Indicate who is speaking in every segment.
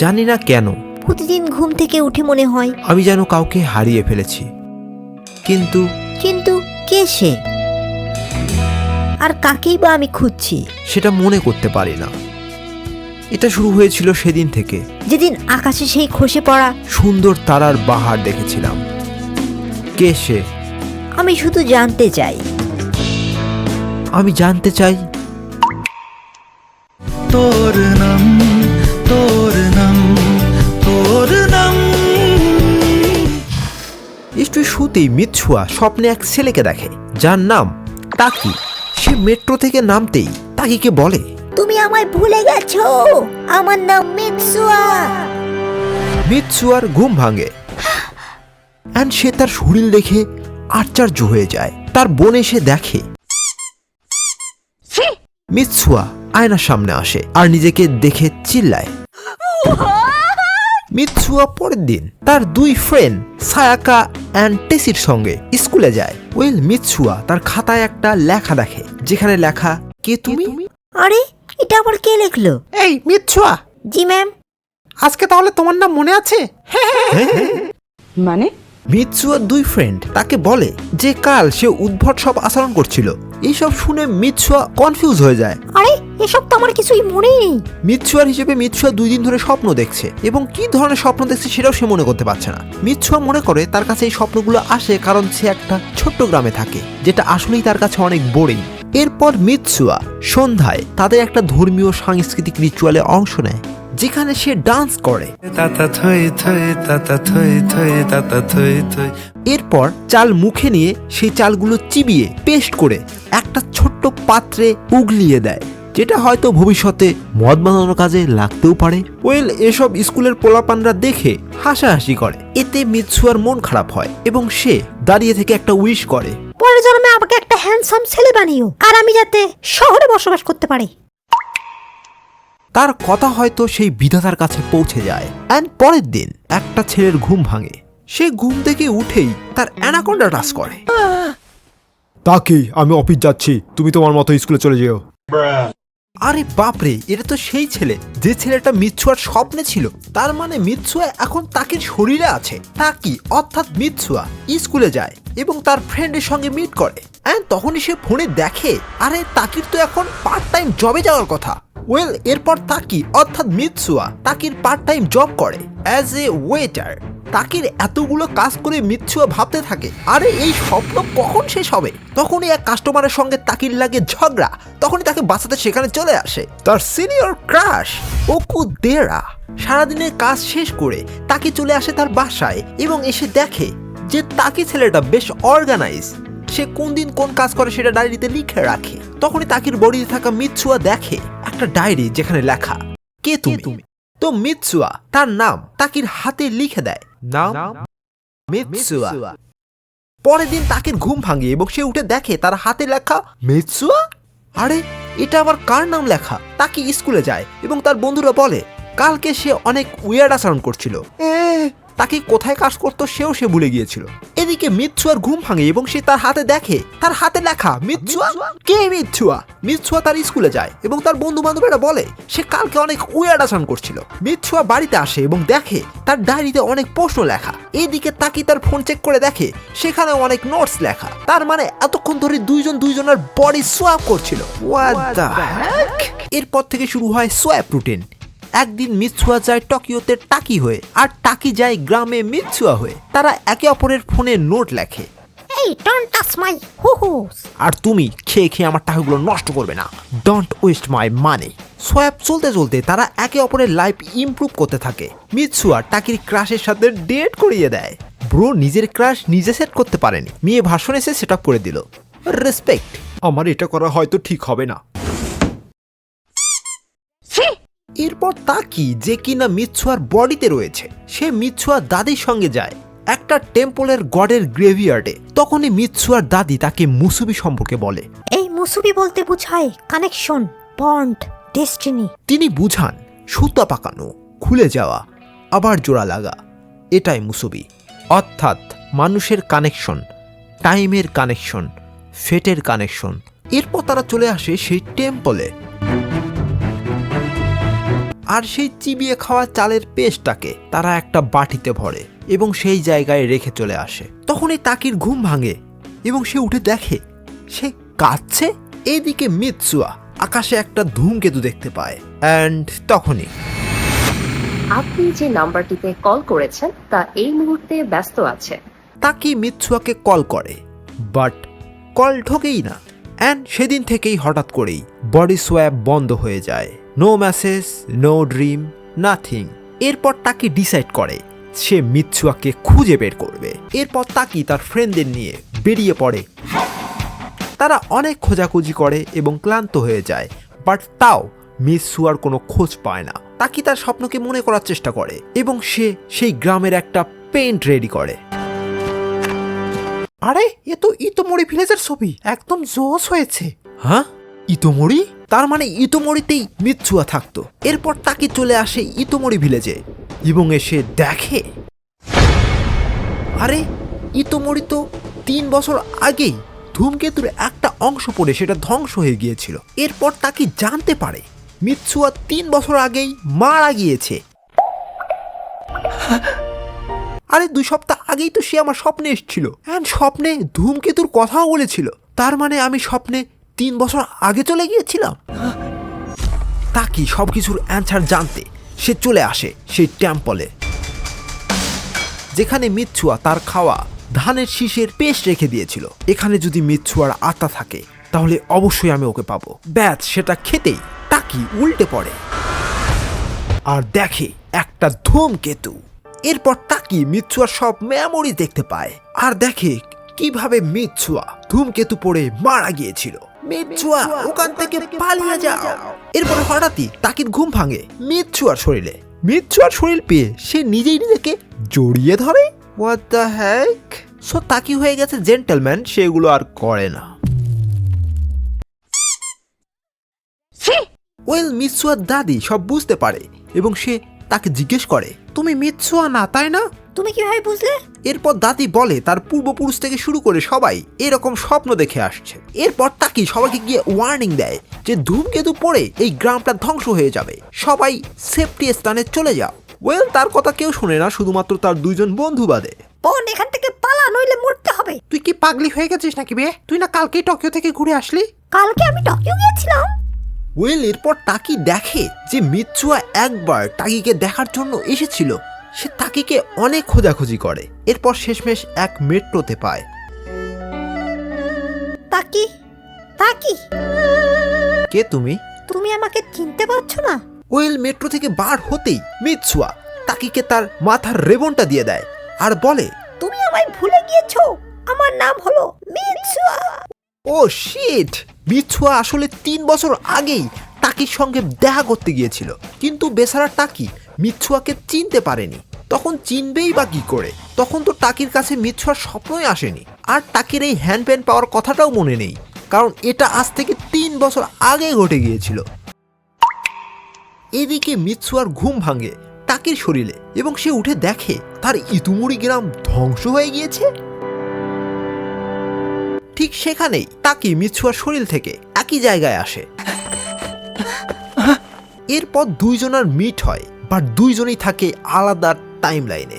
Speaker 1: জানি না কেন
Speaker 2: প্রতিদিন ঘুম থেকে উঠে মনে হয়
Speaker 1: আমি যেন কাউকে হারিয়ে ফেলেছি। কিন্তু
Speaker 2: কিন্তু কে সে, আর কাকেই বা আমি খুঁজছি?
Speaker 1: সেটা মনে করতে পারি না। এটা শুরু হয়েছিল সেদিন থেকে,
Speaker 2: যেদিন আকাশে সেই খসে পড়া
Speaker 1: সুন্দর তারার বাহার দেখেছিলাম। কে সে?
Speaker 2: আমি শুধু জানতে চাই।
Speaker 1: আমি জানতে চাই
Speaker 3: তোর নাম, তোর নাম, তোর নাম।
Speaker 1: একটু শুতেই মিৎসুয়া স্বপ্নে এক ছেলেকে দেখে যার নাম তাকি। সে মেট্রো থেকে নামতেই তাকিকে বলে,
Speaker 2: তুমি আমায় ভুলে গেছো, আমার নাম মিৎসুয়া।
Speaker 1: মিৎসুয়ার ঘুম ভাঙে অ্যান্ড সে তার শরীর দেখে আশ্চর্য হয়ে যায়। তার বোন এসে দেখে মিৎসুয়া আয়নার সামনে আসে আর নিজেকে দেখে চিল্লায়। মিৎসুয়া পরের দিন তার দুই ফ্রেন্ড সায়াকা অ্যান্ড টেসির সঙ্গে স্কুলে যায়। মিৎসুয়া তার খাতায় একটা লেখা দেখে যেখানে লেখা, কে তুমি?
Speaker 2: আরে এটা আবার কে লিখলো?
Speaker 4: এই মিৎসুয়া,
Speaker 2: জি ম্যাম।
Speaker 4: আজকে তাহলে তোমার নাম মনে আছে?
Speaker 5: মানে?
Speaker 1: মিৎসুয়ার দুই ফ্রেন্ড তাকে বলে যে কাল সে উদ্ভট সব আচরণ করছিল। এইসব শুনে মিৎসুয়া কনফিউজ হয়ে যায়।
Speaker 2: আরে এসব তো আমার কিছুই মনেই নেই।
Speaker 1: মিৎসুয়ার হিসেবে মিৎসুয়া 2 দিন ধরে স্বপ্ন দেখছে এবং কি ধরনের স্বপ্ন দেখছে সেটাও সে মনে করতে পারছে না। মিৎসুয়া মনে করে তার কাছে এই স্বপ্নগুলো আসে কারণ সে একটা ছোট্ট গ্রামে থাকে, যেটা আসলেই তার কাছে অনেক বোরিং। এরপর মিৎসুয়া সন্ধ্যায় তাদের একটা ধর্মীয় সাংস্কৃতিক রিচুয়ালে অংশ নেয় যেখানে সে ডান্স করে।
Speaker 3: তাতা থই থই, তাতা থই থই, তাতা থই থই।
Speaker 1: এরপর চাল মুখে নিয়ে সেই চালগুলো চিবিয়ে পেস্ট করে একটা ছোট্ট পাত্রে উগলিয়ে দেয়, যেটা হয়তো ভবিষ্যতে মদ বানানোর কাজে লাগতেও পারে। এসব স্কুলের পোলাপানরা দেখে হাসাহাসি করে। এতে মিৎসুয়ার মন খারাপ হয় এবং সে দাঁড়িয়ে থেকে একটা উইশ করে,
Speaker 2: পরের জন্মে আমাকে একটা হ্যান্ডসাম ছেলে বানিও, আর আমি যাতে শহরে বসবাস করতে পারি।
Speaker 1: তার কথা হয়তো সেই বিধাতার কাছে পৌঁছে যায়। অ্যান্ড পরের দিন একটা ছেলের ঘুম ভাঙে। সে ঘুম থেকে উঠেই তার অ্যানাকোন্ডা টাচ করে।
Speaker 6: তাকি, আমি অফিস যাচ্ছি, তুমি তোমার মতো স্কুলে চলে যেও।
Speaker 1: আরে বাপরে, এটা তো সেই ছেলে যে ছেলেটা মিৎসুয়ার স্বপ্নে ছিল। তার মানে মিৎসুয়া এখন তাকির শরীরে আছে। তাকি অর্থাৎ মিৎসুয়া স্কুলে যায় এবং তার ফ্রেন্ডের সঙ্গে মিট করে। এন্ড তখনই সে ফোনে দেখে আরে তাকির তো এখন পার্ট টাইম জবে যাওয়ার কথা। এরপর তাকি অর্থাৎ মিৎসুয়া তাকির পার্ট টাইম জব করে অ্যাজ এ ওয়েটার। তাকির এতগুলো কাজ করে মিৎসুয়া ভাবতে থাকে আরে এই স্বপ্ন কখন শেষ হবে। তখনই এক কাস্টমারের সঙ্গে তাকির লাগে ঝগড়া। তখনই তাকে বাঁচাতে সেখানে চলে আসে তার সিনিয়র ক্রাশ ওকুদেরা। সারাদিনের কাজ শেষ করে তাকি চলে আসে তার বাসায় এবং এসে দেখে যে তাকি ছেলেটা বেশ অর্গানাইজ। সে কোন দিন কোন কাজ করে সেটা ডায়েরিতে লিখে রাখে। তখনই তাকির বডিতে থাকা মিৎসুয়া দেখে একটা ডায়েরি যেখানে লেখা, কে তুমি? তো মিৎসুয়া তার নাম তাকির হাতে লিখে দেয়, নাম মিৎসুয়া। পরের দিন তাকির ঘুম ভাঙে এবং সে উঠে দেখে তার হাতে লেখা মিৎসুয়া। আরে এটা আবার কার নাম লেখা? তাকি স্কুলে যায় এবং তার বন্ধুরা বলে কালকে সে অনেক উইয়ার্ড আচরণ করছিল। তাকে কোথায় কাজ করতো সেও সে ভুলে গিয়েছিল। এদিকে মিৎসুয়ার ঘুম ভাঙে এবং সে তার হাতে দেখে তার হাতে লেখা মিৎসুয়া। কে মিৎসুয়া? মিৎসুয়া তার স্কুলে যায় এবং তার বন্ধু বান্ধবেরা বলে সে কালকে অনেক উইয়ার্ড আচরণ করছিল। মিৎসুয়া বাড়িতে আসে এবং দেখে তার ডায়েরিতে অনেক প্রশ্ন লেখা। এদিকে তাকি তার ফোন চেক করে দেখে সেখানে অনেক নোটস লেখা। তার মানে এতক্ষণ ধরে দুইজনের বডি সোয়াপ করছিল। হোয়াট দ্য হেক? এরপর থেকে শুরু হয় সোয়াপ রুটিন। একদিন মিৎসুয়া যায় টোকিওতে টাকি হয়ে আর টাকি যায় গ্রামে মিৎসুয়া হয়ে। তারা একে অপরের ফোনে নোট লেখে,
Speaker 2: এই ডোন্ট টাচ মাই হুহুস।
Speaker 1: আর তুমি খেয়ে খেয়ে আমার টাকাগুলো নষ্ট করবে না, don't waste my money. Swap চলতে চলতে তারা একে অপরের লাইফ ইমপ্রুভ করতে থাকে। মিৎসুয়া টাকির ক্রাশের সাথে ডেট করিয়ে দেয়। ব্রো নিজের ক্রাশ নিজে সেট করতে পারেনি, মেয়ে ভাষণ এসে সেট আপ করে দিল। রেসপেক্ট।
Speaker 6: আমার এটা করা হয়তো ঠিক হবে না।
Speaker 1: এরপর তাকি যে কিনা মিৎসুয়ার বডিতে রয়েছে সে মিৎসুয়ার দাদির সঙ্গে যায় একটা টেম্পলের গডের গ্রেভিয়ার্ডে। তখনই মিৎসুয়ার দাদি তাকে মুসুবি সম্পর্কে বলে।
Speaker 2: এই মুসুবি বলতে বোঝায় কানেকশন, বন্ড, ডেস্টিনি।
Speaker 1: তিনি বুঝান সুতা পাকানো, খুলে যাওয়া, আবার জোড়া লাগা, এটাই মুসুবি। অর্থাৎ মানুষের কানেকশন, টাইমের কানেকশন, ফেটের কানেকশন। এরপর তারা চলে আসে সেই টেম্পলে। আর সেই চিবিয়ে খাওয়া চালের পেস্টটাকে তারা একটা বাটিতে ভরে এবং সেই জায়গায় রেখে চলে আসে। তখনই তাকির ঘুম ভাঙে এবং সে উঠে দেখে সে কাঁদছে। এইদিকে মিৎসুয়া আকাশে একটা ধূমকেতু দেখতে পায় অ্যান্ড তখনই
Speaker 5: আপনি যে নাম্বারটিতে কল করেছেন তা এই মুহূর্তে ব্যস্ত আছে।
Speaker 1: তাকি মিৎসুয়াকে কল করে, বাট কল ঢোকেই না। অ্যান্ড সেদিন থেকেই হঠাৎ করেই বডি সোয়াপ বন্ধ হয়ে যায়। No message, no dream, nothing. এরপর তাকি ডিসাইড করে সে মিৎসুয়াকে খুঁজে বের করবে। এরপর তাকি তার ফ্রেন্ডদের নিয়ে বেরিয়ে পড়ে। তারা অনেক খোঁজাখুঁজি করে এবং ক্লান্ত হয়ে যায়, বাট তাও মিৎসুয়ার কোনো খোঁজ পায় না। তাকি তার স্বপ্নকে মনে করার চেষ্টা করে এবং সে সেই গ্রামের একটা পেইন্ট রেডি করে।
Speaker 4: আরে এ তো ইতোমরি ভিলেজের ছবি, একদম জোশ হয়েছে।
Speaker 1: হ্যাঁ, ইতোমরি? তার মানে ইতোমরিতেই মিৎসুয়া থাকতো। এরপর তাকে চলে আসে ইতোমরি ভিলেজে এবং এসে দেখে আরে ইতোমরি তো 3 বছর আগেই ধূমকেতুর একটা অংশ পড়ে সেটা ধ্বংস হয়ে গিয়েছিল। এরপর তাকে জানতে পারে মিৎসুয়া 3 বছর আগেই মারা গিয়েছে। আরে 2 সপ্তাহ আগেই তো সে আমার স্বপ্নে এসেছিল অ্যান্ড স্বপ্নে ধূমকেতুর কথাও বলেছিল। তার মানে আমি স্বপ্নে 3 বছর আগে চলে গিয়েছিলাম। তাকি সবকিছুর অ্যান্সার জানতে সে চলে আসে সেই টেম্পলে, যেখানে মিৎসুয়া তার খাওয়া ধানের শীষের পেস্ট রেখে দিয়েছিল। এখানে যদি মিৎসুয়ার আত্মা থাকে তাহলে অবশ্যই আমি ওকে পাবো। ব্যাস সেটা খেতেই তাকি উল্টে পড়ে আর দেখে একটা ধূমকেতু। এরপর তাকি মিৎসুয়ার সব মেমোরি দেখতে পায় আর দেখে কিভাবে মিৎসুয়া ধূমকেতু পড়ে মারা গিয়েছিল। মিৎসুয়া ওখান থেকে পালিয়ে যাও। এরপর হঠাৎই তাকির ঘুম ভাঙে মিৎসুয়ার শরীরে। মিৎসুয়ার শরীর পেয়ে সে নিজেই নিজেকে জড়িয়ে ধরে। What the Heck? সো তাকি হয়ে গেছে জেন্টলম্যান, সেগুলো আর করে না। ওয়েল মিৎসুয়ার দাদি সব বুঝতে পারে এবং সে তাকে জিজ্ঞেস করে,
Speaker 4: তুমি মিৎসুয়া না তাই না?
Speaker 2: তুমি কিভাবে বুঝলে?
Speaker 1: এরপর দাদি বলে তার পূর্বপুরুষ থেকে শুরু করে সবাই এরকম স্বপ্ন দেখে আসছে। এরপর তাকে সবাইকে গিয়ে ওয়ার্নিং দেয় যে ধূমকেতু পড়ে এই গ্রামটা ধ্বংস হয়ে যাবে, সবাই সেফটি স্থানে চলে যাও। ওয়েল তার কথা কেউ শোনে না, শুধুমাত্র তার 2 জন বন্ধু বাদে।
Speaker 2: বোন এখান থেকে পালা, নইলে মরতে হবে।
Speaker 4: তুই কি পাগলি হয়ে গেছিস নাকি বে? তুই না কালকেই টোকিও থেকে ঘুরে আসলি?
Speaker 2: কালকে আমি টোকিও গিয়েছিলাম।
Speaker 1: ওয়েল এরপর তাকি দেখে যে মিৎসুয়া একবার তাকিকে দেখার জন্য এসেছিল। সে তাকিকে অনেক খোঁজাখুঁজি করে। এরপর শেষমেশ এক মেট্রোতে পায়।
Speaker 2: তাকি, তাকি,
Speaker 1: কে তুমি?
Speaker 2: তুমি আমাকে চিনতে পারছো না?
Speaker 1: ওয়েল মেট্রো থেকে বার হতেই মিৎসুয়া তাকিকে তার মাথার রেবনটা দিয়ে দেয় আর বলে,
Speaker 2: তুমি আমায় ভুলে গিয়েছো। আমার নাম হলো মিৎসুয়া।
Speaker 1: ও শিট! মিৎসুয়া আসলে 3 বছর আগেই তাকির সঙ্গে দেখা করতে গিয়েছিল, কিন্তু বেচারা তাকি মিৎসুয়াকে চিনতে পারেনি। তখন চিনবেই বা কি করে? তখন তো তাকির কাছে মিৎসুয়ার স্বপ্নই আসেনি। আর তাকির এই হ্যান্ড পেন পাওয়ার কথাটাও মনে নেই, কারণ এটা আজ থেকে 3 বছর আগে ঘটে গিয়েছিল। এদিকে মিৎসুয়ার ঘুম ভাঙে তাকির শরীরে এবং সে উঠে দেখে তার ইতুমুরি গ্রাম ধ্বংস হয়ে গিয়েছে। ঠিক সেখানেই তাকি মিৎসুয়ার শরীর থেকে একই জায়গায় আসে। এরপর 2 জনের মিট হয়, বাট 2 জনই থাকে আলাদা টাইম লাইনে।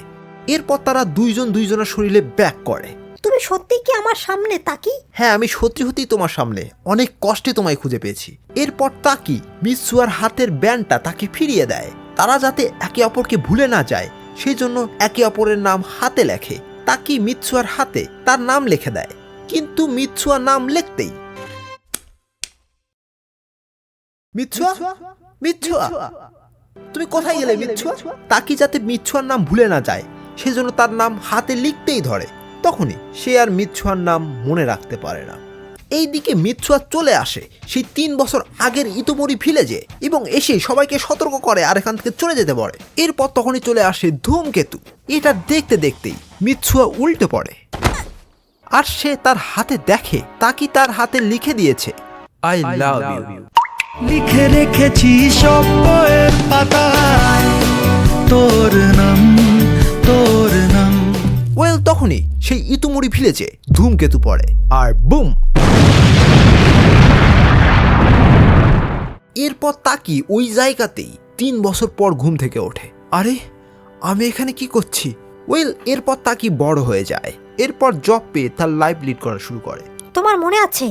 Speaker 1: এরপর তারা 2 জন 2 জনের শরীরে ব্যাক করে।
Speaker 2: তুমি সত্যি কি আমার সামনে তাকি?
Speaker 1: হ্যাঁ, আমি সত্যি সত্যি তোমার সামনে, অনেক কষ্টে তোমায় খুঁজে পেয়েছি। এরপর তাকি মিৎসুয়ার হাতের ব্যান্ডটা তাকে ফিরিয়ে দেয়। তারা যাতে একে অপরকে ভুলে না যায় সেই জন্য একে অপরের নাম হাতে লেখে। তাকি মিৎসুয়ার হাতে তার নাম লিখে দেয়, কিন্তু মিৎসুয়া নাম লিখতেই মিৎসুয়া, মিৎসুয়া তুমি কোথায় গেলে মিৎসুয়া? তাকি যাতে মিৎসুয়ার নাম ভুলে না যায় সেজন্য তার নাম হাতে লিখতেই ধরে। তখনই সে আর মিৎসুয়ার নাম মনে রাখতে পারে না। এইদিকে মিৎসুয়া চলে আসে সেই 3 বছর আগের ইতোমরি ভিলেজে এবং এসে সবাইকে সতর্ক করে আর এখান থেকে চলে যেতে বলে। এরপর তখনই চলে আসে ধূমকেতু। এটা দেখতে দেখতেই মিৎসুয়া উল্টে পড়ে আর সে তার হাতে দেখে তাকি তার হাতে লিখে দিয়েছে, আই লাভ ইউ।
Speaker 3: লিখে রেখেছি সব বইয়ের পাতায় তোর নাম, তোর নাম।
Speaker 1: ওয়েল তখনই সেই ইতুমুরি ভিলেজে ধূমকেতু পড়ে আর বুম। এরপর তাকি ওই জায়গাতেই 3 বছর পর ঘুম থেকে ওঠে। আরে আমি এখানে কি করছি? ওয়েল, এরপর তাকি বড় হয়ে যায়। এরপর জব পেয়ে তার লাইফ লিড করা শুরু করে।
Speaker 2: তোমার মনে আছে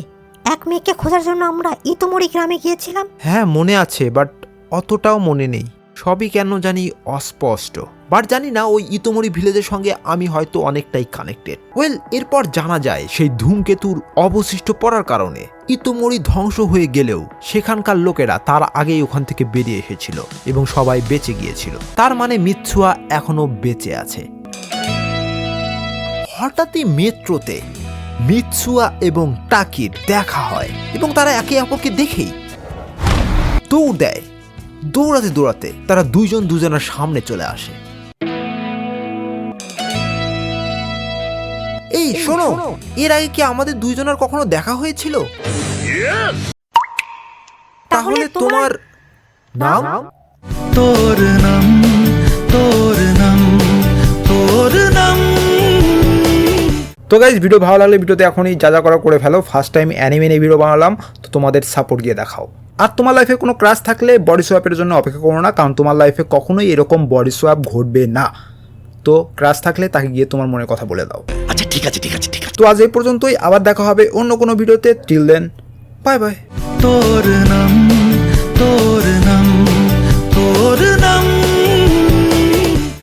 Speaker 2: এক মেয়েকে খোঁজার জন্য আমরা ইতোমরি গ্রামে গিয়েছিলাম?
Speaker 1: হ্যাঁ মনে আছে, বাট অতটাও মনে নেই। সবই কেন জানি অস্পষ্ট। বাট জানি না ওই ইতোমরি ভিলেজের সঙ্গে আমি হয়তো অনেকটাই কানেক্টেড। ওয়েল, এরপর জানা যায় সেই ধূমকেতুর অবশিষ্ট পড়ার কারণে ইতোমরি ধ্বংস হয়ে গেলেও সেখানকার লোকেরা তার আগেই ওখান থেকে বেরিয়ে এসেছিল এবং সবাই বেঁচে গিয়েছিল। তার মানে মিৎসুয়া এখনো বেঁচে আছে। হঠাৎই মেট্রোতে মিৎসুয়া এবং টাকির দেখা হয় এবং তারা একে অপরকে দেখেই দৌড় দেয়। দৌড়াতে দৌড়াতে তারা দুজন দুজনের সামনে চলে আসে। এই শোনো, এর আগে কি আমাদের দুইজনের কখনো দেখা হয়েছিল? তাহলে তোমার নাম?
Speaker 3: তোর নাম, তোর নাম, তোর নাম।
Speaker 7: তো গাইজ, ভিডিও ভালো লাগলে ভিডিওতে এখনই যা যা করা করে ফেলো। ফার্স্ট টাইম অ্যানিমে নিয়ে ভিডিও বানালাম, তো তোমাদের সাপোর্ট দিয়ে দেখাও। আর তোমার লাইফে কোনো ক্রাশ থাকলে বডি সোয়াপের জন্য অপেক্ষা করো না, কারণ তোমার লাইফে কখনোই এরকম বডি সোয়াপ ঘটবে না। তো ক্রাশ থাকলে তাকে গিয়ে তোমার মনের কথা বলে দাও।
Speaker 3: আচ্ছা ঠিক আছে ঠিক আছে ঠিক আছে।
Speaker 7: তো আজ এই পর্যন্তই, আবার দেখা হবে অন্য কোনো ভিডিওতে। Till then, bye bye.
Speaker 3: তোর নাম, তোর নাম, তোর নাম।